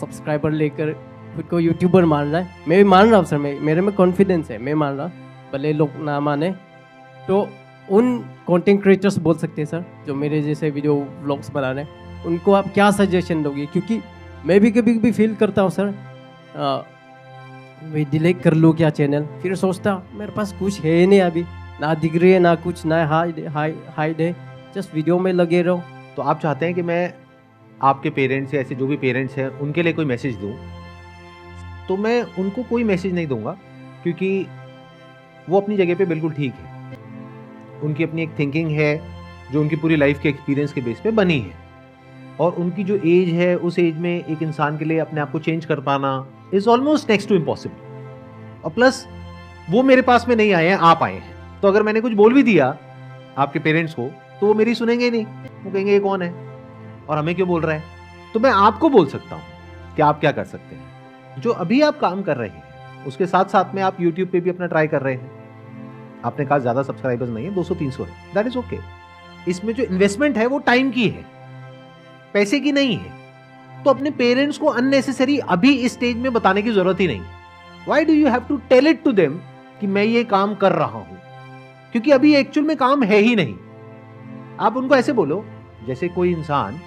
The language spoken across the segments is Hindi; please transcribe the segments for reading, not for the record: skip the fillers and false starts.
सब्सक्राइबर लेकर खुद को यूट्यूबर मान रहा है। मैं भी मान रहा हूँ सर, मेरे में कॉन्फिडेंस है, मैं मान रहा, भले लोग ना माने। तो उन कंटेंट क्रिएटर्स बोल सकते हैं सर जो मेरे जैसे वीडियो व्लॉग्स बना रहे हैं, उनको आप क्या सजेशन दोगे? क्योंकि मैं भी कभी कभी फील करता हूँ सर, मैं डिलीट कर लूँ क्या चैनल, फिर सोचता मेरे पास कुछ है नहीं अभी, ना डिग्री है ना कुछ, ना हाइड है, जस्ट वीडियो में लगे रहो। तो आप चाहते हैं कि मैं आपके पेरेंट्स या ऐसे जो भी पेरेंट्स हैं उनके लिए कोई मैसेज दूं, तो मैं उनको कोई मैसेज नहीं दूंगा, क्योंकि वो अपनी जगह पे बिल्कुल ठीक है। उनकी अपनी एक थिंकिंग है जो उनकी पूरी लाइफ के एक्सपीरियंस के बेस पे बनी है, और उनकी जो एज है उस एज में एक इंसान के लिए अपने आप को चेंज कर पाना is almost next to impossible. और प्लस वो मेरे पास में नहीं आए हैं, आप आए हैं, तो अगर मैंने कुछ बोल भी दिया आपके पेरेंट्स को तो वो मेरी सुनेंगे ही नहीं, वो कहेंगे ये कौन है और हमें क्यों बोल रहा है। तो मैं आपको बोल सकता हूं कि आप क्या कर सकते हैं। जो अभी आप काम कर रहे हैं उसके साथ साथ में आप YouTube पे भी अपना ट्राई कर रहे हैं। आपने कहा ज्यादा सब्सक्राइबर्स नहीं है, 200-300 है, दैट इज ओके। इसमें जो इन्वेस्टमेंट है वो टाइम की है, पैसे की नहीं है। तो अपने पेरेंट्स को अननेसेसरी अभी इस स्टेज में बताने की जरूरत ही नहीं। Why do you have to tell it to them कि मैं ये काम कर रहा हूं, क्योंकि अभी एक्चुअल में काम है ही नहीं। आप उनको ऐसे बोलो जैसे कोई इंसान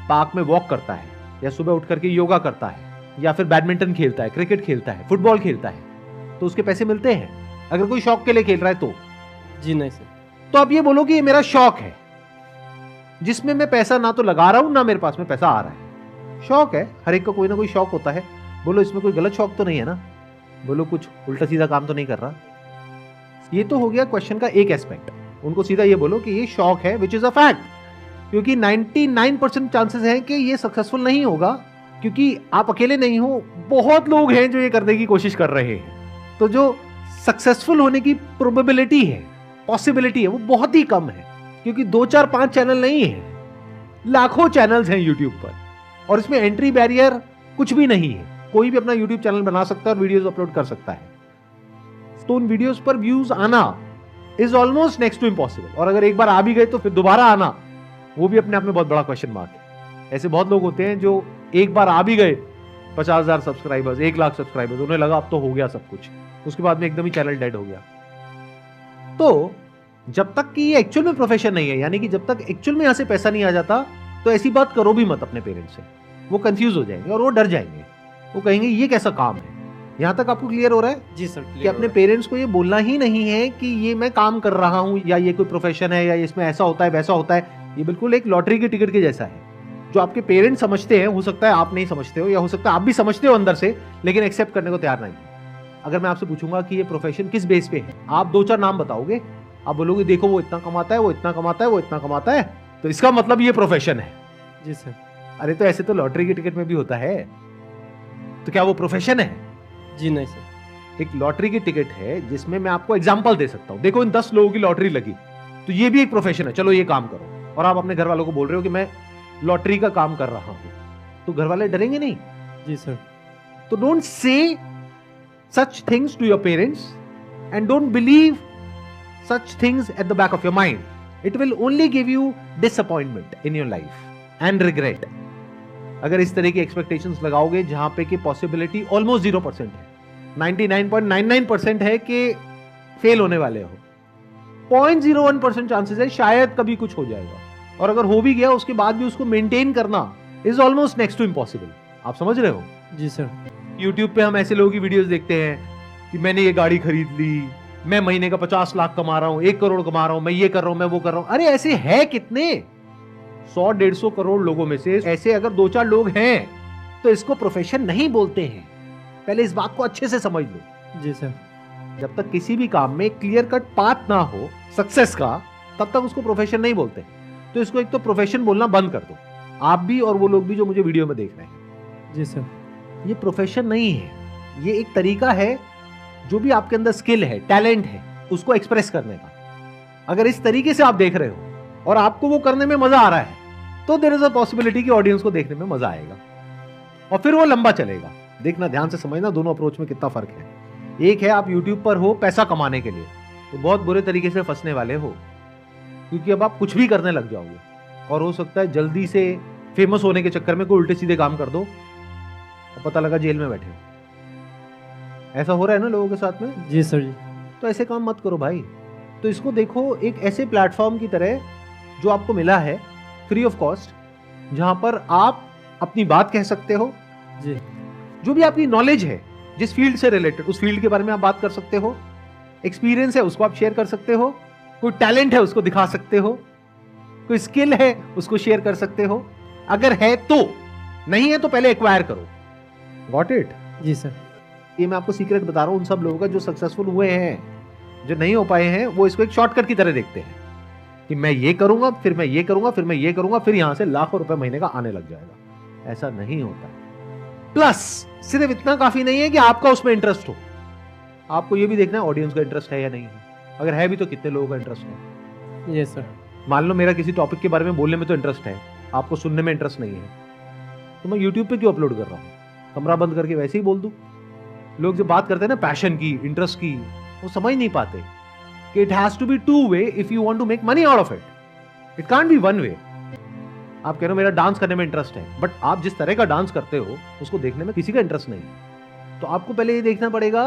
पार्क में वॉक करता है, या सुबह उठ करके योगा करता है, या फिर बैडमिंटन खेलता है, क्रिकेट खेलता है, फुटबॉल खेलता है, तो उसके पैसे मिलते हैं। अगर कोई शौक के लिए खेल रहा है तो जी नहीं सर। तो आप ये बोलो कि ये मेरा शौक है, जिसमें मैं पैसा ना तो लगा रहा हूं ना मेरे पास में पैसा आ रहा है। शौक है, हर एक का कोई ना कोई शौक होता है। बोलो इसमें कोई गलत शौक तो नहीं है ना, बोलो कुछ उल्टा सीधा काम तो नहीं कर रहा। ये तो हो गया क्वेश्चन का एक एस्पेक्ट। उनको सीधा ये बोलो कि ये शौक है, विच इज अ फैक्ट, क्योंकि 99% चांसेस हैं कि ये सक्सेसफुल नहीं होगा, क्योंकि आप अकेले नहीं हो, बहुत लोग हैं जो ये करने की कोशिश कर रहे हैं। तो जो सक्सेसफुल होने की प्रोबेबिलिटी है, पॉसिबिलिटी है, वो बहुत ही कम है, क्योंकि 2 4 5 चैनल नहीं है, लाखों चैनल्स हैं यूट्यूब पर, और इसमें एंट्री बैरियर कुछ भी नहीं है। कोई भी अपना यूट्यूब चैनल बना सकता है और वीडियोस अपलोड कर सकता है। तो उन वीडियोस पर व्यूज आना is almost next to impossible, और अगर एक बार आ भी गए तो फिर दोबारा आना वो भी अपने आप में बहुत बड़ा क्वेश्चन मार्क है। ऐसे बहुत लोग होते हैं जो एक बार आ भी गए, 50,000 सब्सक्राइबर्स, 1 लाख सब्सक्राइबर्स, उन्हें लगा अब तो हो गया सब कुछ, उसके बाद में एकदम ही चैनल डेड हो गया। तो जब तक कि ये एक्चुअल में प्रोफेशन नहीं है, यानी कि जब तक एक्चुअल में यहां से पैसा नहीं आ जाता, तो ऐसी बात करो भी मत अपने पेरेंट्स से। वो कंफ्यूज हो जाएंगे और वो डर जाएंगे, वो कहेंगे ये कैसा काम है। यहां तक आपको क्लियर हो रहा है? जी सर, कि अपने पेरेंट्स को ये बोलना ही नहीं है कि ये मैं काम कर रहा हूं, या ये कोई प्रोफेशन है, या इसमें ऐसा होता है वैसा होता है। ये बिल्कुल एक लॉटरी की टिकट के जैसा है, जो आपके पेरेंट्स समझते हैं। हो सकता है आप नहीं समझते हो, या हो सकता है आप भी समझते हो अंदर से, लेकिन एक्सेप्ट करने को तैयार नहीं। अगर मैं आपसे पूछूंगा कि ये प्रोफेशन किस बेस पे है, आप 2 4 नाम बताओगे, आप बोलोगे देखो वो इतना कमाता है, वो इतना कमाता है, वो इतना कमाता है, तो इसका मतलब ये प्रोफेशन है। जी सर। अरे तो ऐसे तो लॉटरी की टिकट में भी होता है, तो क्या वो प्रोफेशन है? जी नहीं सर। एक लॉटरी की टिकट है जिसमें मैं आपको एग्जांपल दे सकता हूं, देखो इन 10 लोगों की लॉटरी लगी, तो ये भी एक प्रोफेशन है, चलो ये काम करो। और आप अपने घर वालों को बोल रहे हो कि मैं लॉटरी का काम कर रहा हूं, तो घर वाले डरेंगे नहीं? जी सर। तो don't say such things to your parents, and don't believe such things at the back of your mind. It will only give you disappointment in your life and regret. अगर इस तरह की एक्सपेक्टेशंस लगाओगे जहां पे कि पॉसिबिलिटी ऑलमोस्ट 0% है, 99.99% है कि फेल होने वाले हो, 0.01% चांसेस है शायद कभी कुछ हो जाएगा, और अगर हो भी गया उसके बाद भी उसको मेंटेन करना is almost next to impossible. आप समझ रहे हो? जी सर। यूट्यूब पे हम ऐसे लोगों की वीडियोस देखते हैं कि मैंने ये गाड़ी खरीद ली, मैं महीने का 50 लाख कमा रहा हूं, 1 करोड़ कमा रहा हूं, मैं ये कर रहा हूं, मैं वो कर रहा हूं। अरे ऐसे है कितने, 100-150 करोड़ लोगों में से ऐसे अगर 2 4 लोग हैं, तो इसको प्रोफेशन नहीं बोलते हैं। पहले इस बात को अच्छे से समझ लो। जी सर। जब तक किसी भी काम में क्लियर कट पाथ ना हो सक्सेस का, तब तक उसको प्रोफेशन नहीं बोलते। तो इसको एक तो प्रोफेशन बोलना बंद कर दो, आप भी और वो लोग भी जो मुझे वीडियो में देख रहे हैं। जी सर। ये प्रोफेशन नहीं है, ये एक तरीका है, जो भी आपके अंदर स्किल है, टैलेंट है, उसको एक्सप्रेस करने का। अगर इस तरीके से आप देख रहे हो और आपको वो करने में मजा आ रहा है, तो देयर इज अ पॉसिबिलिटी कि ऑडियंस को देखने में मजा आएगा, और फिर वो लंबा चलेगा। देखना, ध्यान से समझना दोनों अप्रोच में कितना फर्क है। एक है आप यूट्यूब पर हो पैसा कमाने के लिए, तो बहुत बुरे तरीके से फंसने वाले हो, क्योंकि अब आप कुछ भी करने लग जाओगे, और हो सकता है जल्दी से फेमस होने के चक्कर में कोई उल्टे सीधे काम कर दो, और पता लगा जेल में बैठे हो। ऐसा हो रहा है ना लोगों के साथ में। जी सर जी। तो ऐसे काम मत करो भाई। तो इसको देखो एक ऐसे प्लेटफॉर्म की तरह जो आपको मिला है फ्री ऑफ कॉस्ट, जहां पर आप अपनी बात कह सकते हो। जी जो भी आपकी नॉलेज है जिस फील्ड से रिलेटेड, उस फील्ड के बारे में आप बात कर सकते हो। एक्सपीरियंस है उसको आप शेयर कर सकते हो। कोई टैलेंट है उसको दिखा सकते हो। कोई स्किल है उसको शेयर कर सकते हो। अगर है तो, नहीं है तो पहले एक्वायर करो। Got it? जी सर। ये मैं आपको सीक्रेट बता रहा हूं उन सब लोगों का जो सक्सेसफुल हुए हैं। जो नहीं हो पाए हैं वो इसको एक शॉर्टकट की तरह देखते हैं कि मैं ये करूंगा, फिर मैं ये करूंगा, फिर मैं ये करूंगा, फिर यहां से लाखों रुपए महीने का आने लग जाएगा। ऐसा नहीं होता। प्लस सिर्फ इतना काफी नहीं है कि आपका उसमें इंटरेस्ट हो, आपको ये भी देखना है ऑडियंस का इंटरेस्ट है या नहीं है। अगर है भी तो कितने लोगों का इंटरेस्ट है। Yes sir. मान लो मेरा किसी टॉपिक के बारे में बोलने में तो इंटरेस्ट है, आपको सुनने में इंटरेस्ट नहीं है, तो मैं यूट्यूब पे क्यों अपलोड कर रहा हूं? कमरा बंद करके वैसे ही बोल दूं। लोग जब बात करते हैं ना पैशन की, इंटरेस्ट की, वो समझ नहीं पाते कि it has to be two way if you want to make money out of it. It can't be one way. आप कह रहे हो मेरा डांस करने में इंटरेस्ट है, बट आप जिस तरह का डांस करते हो उसको देखने में किसी का इंटरेस्ट नहीं है। तो आपको पहले ये देखना पड़ेगा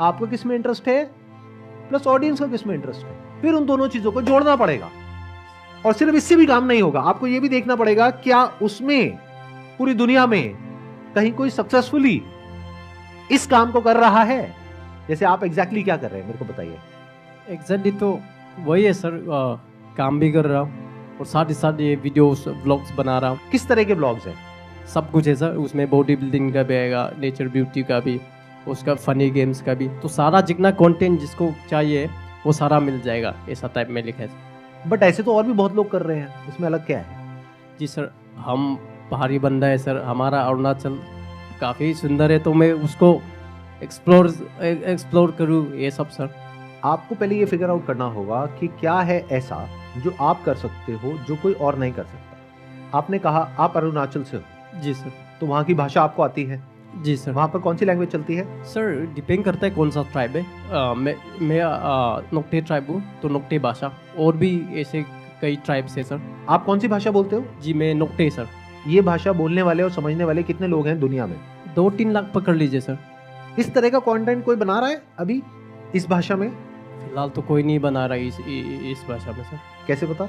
आपको किस में इंटरेस्ट है, प्लस ऑडियंस का किस में इंटरेस्ट है, फिर उन दोनों चीजों को जोड़ना पड़ेगा। और सिर्फ इससे भी काम नहीं होगा, आपको ये भी देखना पड़ेगा क्या उसमें पूरी दुनिया में कहीं कोई सक्सेसफुली इस काम को कर रहा है। जैसे आप एग्जैक्टली क्या कर रहे हैं मेरे को बताइए। एग्जैक्टली तो वही है सर, काम भी कर रहा हूँ और साथ ही साथ ये वीडियोस व्लॉग्स बना रहा हूँ। किस तरह के ब्लॉग्स हैं? सब कुछ है सर, उसमें बॉडी बिल्डिंग का भी आएगा, नेचर ब्यूटी का भी, उसका फनी गेम्स का भी। तो सारा जितना कंटेंट जिसको चाहिए वो सारा मिल जाएगा, ऐसा टाइप में लिखा है। बट ऐसे तो और भी बहुत लोग कर रहे हैं, इसमें अलग क्या है? जी सर, हम पहाड़ी बंदा है सर, हमारा अरुणाचल काफ़ी सुंदर है, तो मैं उसको एक्सप्लोर करूँ ये सब सर। आपको पहले ये फिगर आउट करना होगा कि क्या है ऐसा जो आप कर सकते हो जो कोई और नहीं कर सकता। आपने कहा आप अरुणाचल से हो। जी सर। तो वहाँ की भाषा आपको आती है? जी सर। वहाँ पर कौन सी लैंग्वेज चलती है? सर डिपेंड करता है कौन सा ट्राइब है। मैं नोक्टे ट्राइब हूँ, तो नोक्टे भाषा, और भी ऐसे कई ट्राइब्स है सर। आप कौन सी भाषा बोलते हो? जी मैं नोक्टे सर। ये भाषा बोलने वाले और समझने वाले कितने लोग हैं दुनिया में? 2-3 लाख पकड़ लीजिए सर। इस तरह का कंटेंट कोई बना रहा है अभी इस भाषा में? फिलहाल तो कोई नहीं बना रहा इस भाषा में सर। कैसे पता?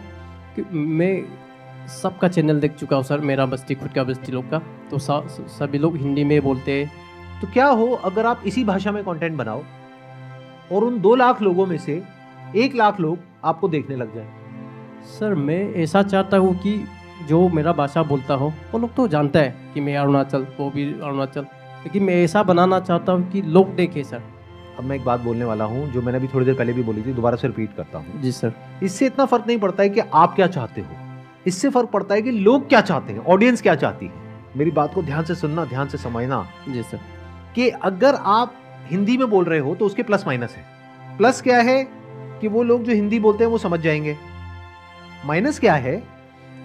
कि मैं सबका चैनल देख चुका हूँ सर, मेरा बस्ती खुद का बस्ती लोग का, तो सभी लोग हिंदी में बोलते हैं। तो क्या हो अगर आप इसी भाषा में कंटेंट बनाओ और उन 2 लाख लोगों में से 1 लाख लोग आपको देखने लग जाए? सर मैं ऐसा चाहता हूँ कि जो मेरा भाषा बोलता हो वो लोग तो जानता है कि मैं अरुणाचल, वो भी अरुणाचल, लेकिन मैं ऐसा बनाना चाहता हूँ कि लोग देखें सर। अब मैं एक बात बोलने वाला हूँ जो मैंने अभी थोड़ी देर पहले भी बोली थी, दोबारा से रिपीट करता हूँ। जी सर। इससे इतना फर्क नहीं पड़ता है कि आप क्या चाहते हो, इससे फर्क पड़ता है कि लोग क्या चाहते हैं, ऑडियंस क्या चाहती है। मेरी बात को ध्यान से सुनना, ध्यान से समझना। जी सर। कि अगर आप हिंदी में बोल रहे हो तो उसके प्लस माइनस है। प्लस क्या है कि वो लोग जो हिंदी बोलते हैं वो समझ जाएंगे। माइनस क्या है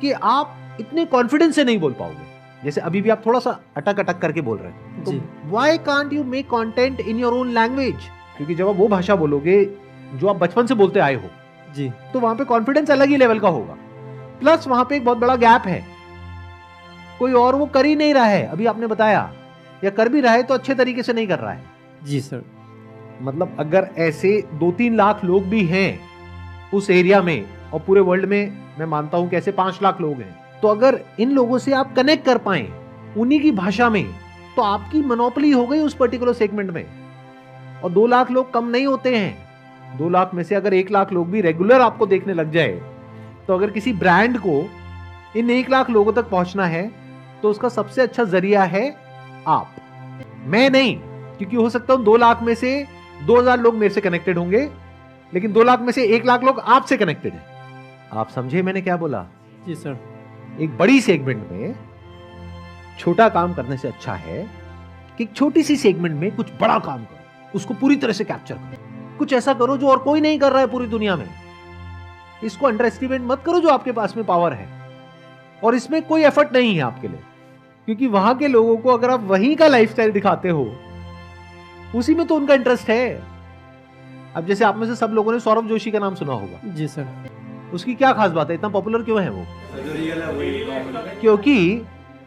कि आप इतने कॉन्फिडेंस से नहीं बोल पाओगे। जैसे अभी भी आप थोड़ा सा अटक अटक करके बोल रहे हैं, तो why can't you make content in your own language? क्योंकि जब आप वो भाषा बोलोगे जो आप बचपन से बोलते आए हो जी, तो वहां पे कॉन्फिडेंस अलग ही लेवल का होगा। प्लस वहां पे एक बहुत बड़ा गैप है, कोई और वो कर ही नहीं रहा है। अभी आपने बताया, या कर भी रहा है तो अच्छे तरीके से नहीं कर रहा है। जी सर। मतलब अगर ऐसे 2-3 लाख लोग भी हैं उस एरिया में, और पूरे वर्ल्ड में मैं मानता हूं कि ऐसे 5 लाख लोग हैं, तो अगर इन लोगों से आप कनेक्ट कर पाए उन्हीं की भाषा में, तो आपकी मोनोपोली हो गई उस पर्टिकुलर सेगमेंट में। और 2 लाख लोग कम नहीं होते हैं। 2 लाख में से अगर 1 लाख लोग भी रेगुलर आपको देखने लग जाए, तो अगर किसी ब्रांड को इन 1 लाख लोगों तक पहुंचना है तो उसका सबसे अच्छा जरिया है आप, मैं नहीं। क्योंकि हो सकता है 2 लाख में से 2000 लोग मेरे से कनेक्टेड होंगे, लेकिन 2 लाख में से 1 लाख लोग आपसे कनेक्टेड हैं। आप समझे मैंने क्या बोला? जी सर। एक बड़ी सेगमेंट में छोटा काम करने से अच्छा है कि एक छोटी सी सेगमेंट में कुछ बड़ा काम करो, उसको पूरी तरह से कैप्चर करो। कुछ ऐसा करो जो और कोई नहीं कर रहा है पूरी दुनिया में। इसको अंडर एस्टिमेट मत करो जो आपके पास में पावर है, और इसमें कोई एफर्ट नहीं है आपके लिए, क्योंकि वहां के लोगों को अगर आप वहीं का लाइफस्टाइल दिखाते हो, उसी में तो उनका इंटरेस्ट है। अब जैसे आप में से सब लोगों ने सौरभ जोशी का नाम सुना होगा। जी सर। उसकी क्या खास बात है, इतना पॉपुलर क्यों है वो? क्योंकि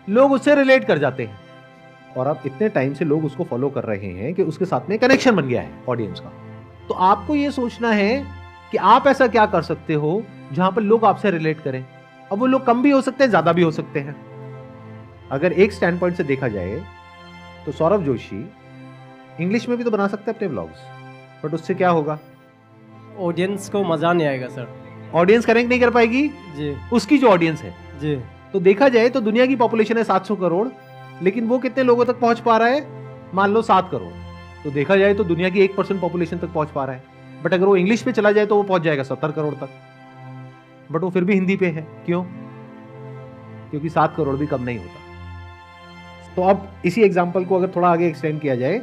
लोग उससे रिलेट कर जाते हैं। और अब इतने टाइम से लोग उसको फॉलो कर रहे हैं कि उसके साथ में कनेक्शन बन गया है ऑडियंस का। तो आपको ये सोचना है कि आप ऐसा क्या कर सकते हो जहां पर लोग आपसे रिलेट करें। अब वो लोग कम भी हो सकते हैं, ज्यादा भी हो सकते हैं। अगर एक स्टैंड पॉइंट से देखा जाए तो सौरभ जोशी इंग्लिश में भी तो बना सकते हैं अपने व्लॉग्स, बट उससे क्या होगा? ऑडियंस को मज़ा नहीं आएगा सर। ऑडियंस कनेक्ट नहीं कर पाएगी, जी उसकी जो ऑडियंस है। जी तो देखा जाए तो दुनिया की पॉपुलेशन है 700 करोड़, लेकिन वो कितने लोगों तक पहुंच पा रहा है? मान लो 7 करोड़। तो देखा जाए तो दुनिया की 1% पॉपुलेशन तक पहुंच पा रहा है। बट अगर वो इंग्लिश पे चला जाए तो वो पहुंच जाएगा 70 करोड़ तक, बट वो फिर भी हिंदी पे है। क्यों? क्योंकि 7 करोड़ भी कम नहीं होता। तो अब इसी एग्जाम्पल को अगर थोड़ा आगे एक्सटेंड किया जाए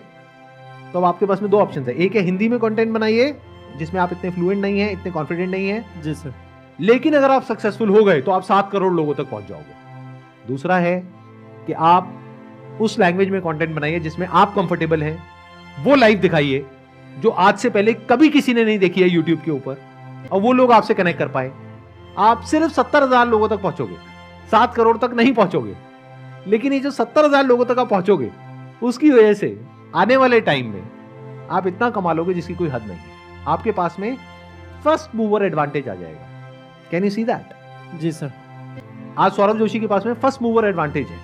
तो अब आपके पास में 2 ऑप्शन है। एक है हिंदी में कंटेंट बनाइए जिसमें आप इतने फ्लुएंट नहीं है, इतने कॉन्फिडेंट नहीं है, जी सर। लेकिन अगर आप सक्सेसफुल हो गए तो आप 7 करोड़ लोगों तक पहुंच जाओगे। दूसरा है कि आप उस लैंग्वेज में कंटेंट बनाइए जिसमें आप कंफर्टेबल हैं, वो लाइव दिखाइए जो आज से पहले कभी किसी ने नहीं देखी है यूट्यूब के ऊपर, और वो लोग आपसे कनेक्ट कर पाए। आप सिर्फ 70,000 लोगों तक पहुंचोगे, 7 करोड़ तक नहीं पहुंचोगे। लेकिन ये जो 70,000 लोगों तक आप पहुंचोगे, उसकी वजह से आने वाले टाइम में आप इतना कमा लोगे जिसकी कोई हद नहीं है। आपके पास में फर्स्ट मूवर एडवांटेज आ जाएगा। Can you see that? जी सर। आज सौरभ जोशी के पास में फर्स्ट मूवर एडवांटेज है।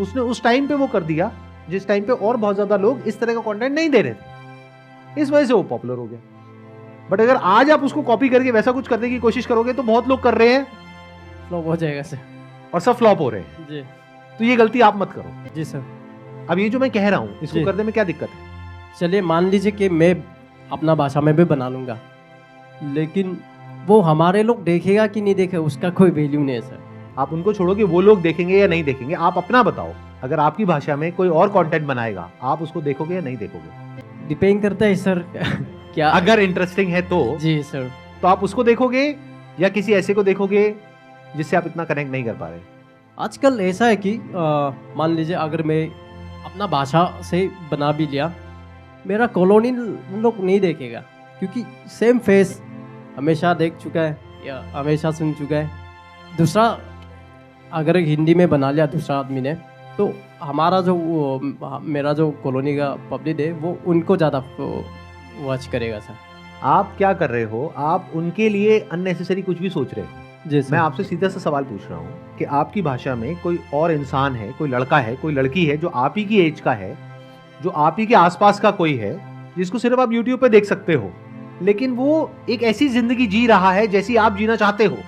उसने उस टाइम पे वो कर दिया जिस टाइम पे और बहुत ज्यादा लोग इस तरह का कंटेंट नहीं दे रहे थे, इस वजह से वो पॉपुलर हो गया। बट अगर आज आप उसको कॉपी करके वैसा कुछ करने की कोशिश करोगे तो बहुत लोग कर रहे हैं, फ्लॉप हो जाएगा सर। और सब फ्लॉप हो रहे हैं। जी तो ये गलती आप मत करो। जी सर। अब ये जो मैं कह रहा हूं इसको जी। करने में क्या दिक्कत है? चलिए मान लीजिए कि मैं अपना भाषा में भी बना लूँगा, लेकिन वो हमारे लोग देखेगा कि नहीं देखेगा उसका कोई वैल्यू नहीं है सर। आप उनको छोड़ो कि वो लोग देखेंगे या नहीं देखेंगे। आप अपना बताओ, अगर आपकी भाषा में कोई और कंटेंट बनाएगा आप उसको देखोगे या नहीं देखोगे? डिपेंड करता है सर क्या। अगर इंटरेस्टिंग है तो जी सर। तो आप उसको देखोगे या किसी ऐसे को देखोगे जिससे आप इतना कनेक्ट नहीं कर पा रहे? आजकल ऐसा है कि मान लीजिए अगर मैं अपना भाषा से बना भी लिया, मेरा कॉलोनी लोग नहीं देखेगा, क्योंकि सेम फेस हमेशा देख चुका है या हमेशा सुन चुका है। दूसरा अगर हिंदी में बना लिया दूसरा आदमी ने, तो हमारा जो मेरा जो कॉलोनी का पब्लिक है वो उनको ज़्यादा वॉच करेगा सर। आप क्या कर रहे हो? आप उनके लिए अननेसेसरी कुछ भी सोच रहे हो। जी सर। मैं आपसे सीधा सा सवाल पूछ रहा हूँ कि आपकी भाषा में कोई और इंसान है, कोई लड़का है, कोई लड़की है जो आप ही की एज का है, जो आप ही के आसपास का कोई है, जिसको सिर्फ आप यूट्यूब पे देख सकते हो, लेकिन वो एक ऐसी जिंदगी जी रहा है जैसी आप जीना चाहते हो।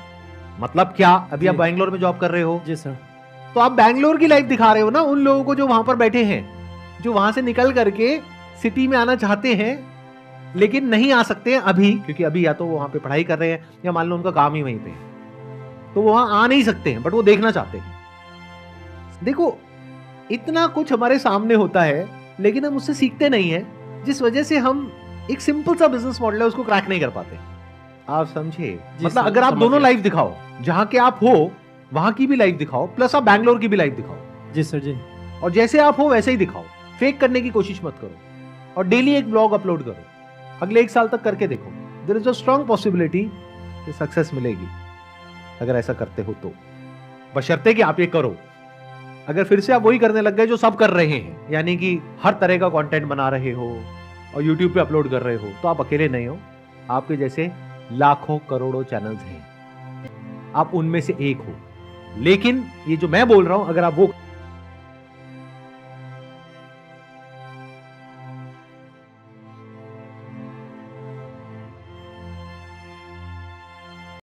मतलब क्या? अभी आप जी। बैंगलोर में जॉब कर रहे हो, जी सर। तो आप बैंगलोर की लाइफ दिखा रहे हो ना उन लोगों को जो वहां पर बैठे हैं, जो वहां से निकल करके सिटी में आना चाहते हैं लेकिन नहीं आ सकते हैं अभी, क्योंकि अभी या तो वो वहां पे पढ़ाई कर रहे हैं या मान लो उनका काम ही वहीं पे है, तो वो वहां आ नहीं सकते हैं, बट वो देखना चाहते हैं। देखो, इतना कुछ हमारे सामने होता है लेकिन हम उससे सीखते नहीं है, जिस वजह से हम एक सिंपल सा बिजनेस मॉडल है उसको क्रैक नहीं कर पाते। आप समझे? मतलब सर, अगर आप समझ दोनों गया। लाइफ दिखाओ, जहां के आप हो वहां की भी लाइफ दिखाओ, प्लस आप बैंगलोर की भी लाइफ दिखाओ, जी सर। जी और जैसे आप हो वैसे ही दिखाओ। फेक करने की कोशिश मत करो, और डेली एक ब्लॉग अपलोड करो। अगले 1 साल तक करके देखो, there is a strong possibility कि सक्सेस मिलेगी अगर ऐसा करते हो तो, बशर्ते कि आप ये करो। अगर फिर से आप वही करने लग गए जो सब कर रहे हैं, यानी कि हर तरह का कंटेंट बना रहे हो और यूट्यूब पे अपलोड कर रहे हो, तो आप अकेले नहीं हो। आपके जैसे लाखों करोड़ों चैनल्स हैं, आप उनमें से एक हो। लेकिन ये जो मैं बोल रहा हूं, अगर आप वो